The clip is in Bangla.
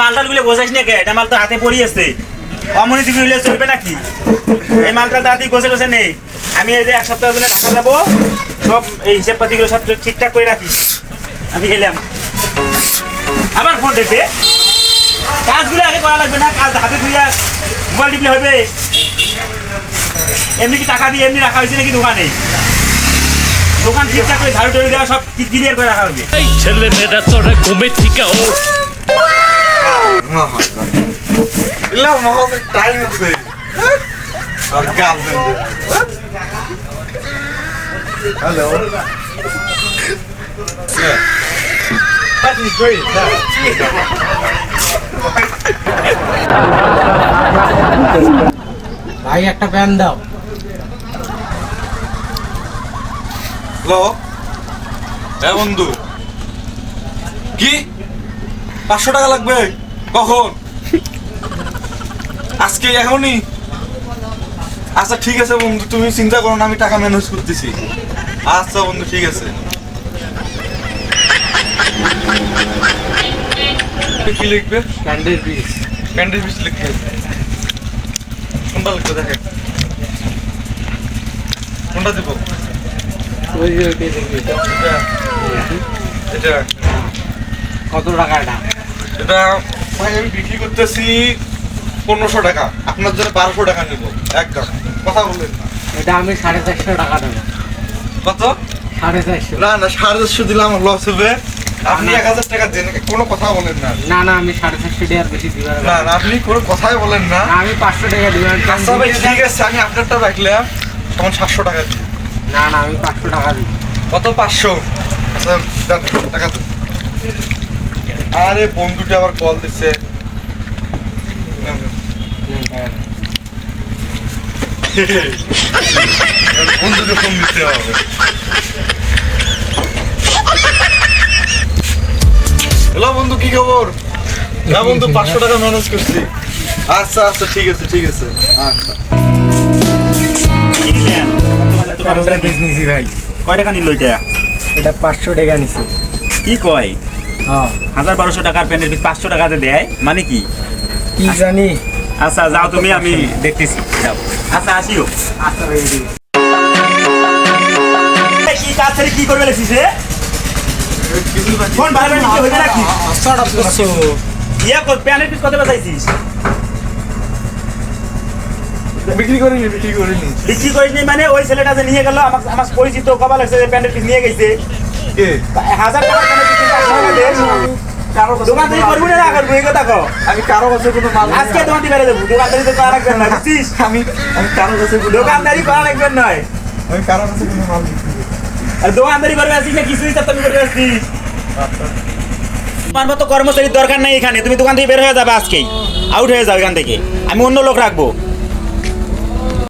মালটাল গুলো গোছাইস না কে? এটা মাল তো হাতে পড়ি আছে। অমনি দিবি হইলে চলবে নাকি? এই মালটা তাড়াতাড়ি গোছে নেই। আমি এই যে এক সপ্তাহ ধরে টাকা দেবো, সব এই হিসাব পাতিগুলো সব ঠিকঠাক করে রাখিস। আমি গেলাম। আবার ফোন দেখবে, কাজগুলো আগে করা লাগবে না, কাজ হাতে ধুইয়া মোবাইল টিপলে হবে। এমনি কি টাকা দিয়ে এমনি রাখা হয়েছে নাকি দোকানে? দোকান ঠিকঠাক করে ঝাড়ু টাড়ু দেওয়া সব ক্লিয়ার করে রাখা হবে। এই ছেলে মেয়েরা তোরা ঘুমে থেকে ওঠ। টাইম আছে আর কাজ হ্যালো ভাই একটা প্যান দাও। হ্যালো হ্যাঁ বন্ধু, কি 500 টাকা লাগবে? কখন? আজকে এখনই? আচ্ছা ঠিক আছে বন্ধু, তুমি চিন্তা করো না, আমি টাকা ম্যানেজ করতেছি। আচ্ছা বন্ধু ঠিক আছে। কি লিখবে? Candle piece. ক্যান্ডেল পিস লিখবে? কোনটা লিখবে দেখে? কোনটা দিব? ওই যে ওইটাই দেখবি। এটা কত টাকা এটা? এটা ভাই আমি বিক্রি করতেছি 1500 টাকা, আপনার জন্য 1200 টাকা নেব একদম, কথা বললেন না। এটা আমি 450 টাকা দেবো। কত? 450। না না 450 দিলে আমার লস হবে, আপনি 1000 টাকা দেন, কোনো কথা বলেন না। না না আমি 450 টাকার বেশি দিব না। না না আপনি কোনো কথাই বলেন না। আমি 500 টাকা দিব। আচ্ছা ভাই ঠিক আছে, আমি আপনারটা রাখলাম, তখন 700 টাকা দিই। না না আমি 500 টাকা দিব। কত? 500? আচ্ছা দেন, টাকা দেন। আরে বন্ধুটা আবার কল দিচ্ছে। বন্ধুকে ফোন দিতে হবে। হ্যালো বন্ধু, কি খবর? হ্যাঁ বন্ধু 500 টাকা ম্যানেজ করছি। আচ্ছা আচ্ছা ঠিক আছে ঠিক আছে। আচ্ছা নিছি ভাই। কয় টাকা নিল এটা? এটা 500 টাকা নিছি। কি কয়? হ্যাঁ 1200 টাকার প্যান্টের পিস 500 টাকাতে দেয় মানে কি? কি জানি। আচ্ছা যাও তুমি, আমি দেখতেছি, যাও। আচ্ছা আসিও। আচ্ছা ভাই দিই। কি কাজ ছেড়ে কি করবে লেছিস রে? ফোন বারবার নিতে হইবে নাকি? আচ্ছা করছো। ইয়া প্যান্টের পিস কত বেচাইছিস? বিক্রি করিনি বিক্রি করিনি। বিক্রি করিস নি মানে? ওই ছেলেটা যে নিয়ে গেল, আমার পরিচিত কবা লাগছে যে প্যান্টের পিস নিয়ে গেছে। কে? 1000 টাকা প্যান্টের পিস 500 টাকা দে। কারো দোকান থেকে করবি না করবি এই কথা কো। আমি কারো কাছে কোনো মাল আজকে দোকান থেকে বেরো দেবো, দোকানদারি তো করা লাগবে না, বুঝছিস? আমি কারো কাছে দোকানদারি করা লাগবে নয়। আমি কারো কাছে কোনো মাল বিক্রি করি না। আর দোকানদারি করবে আসিস না, কিছু হিসাব তুমি করবে আসিস। তোমার মতো কর্মচারীর দরকার নাই এখানে, তুমি দোকান থেকে বের হয়ে যাবে আজকেই, আউট হয়ে যাও এখান থেকে, আমি অন্য লোক রাখবো।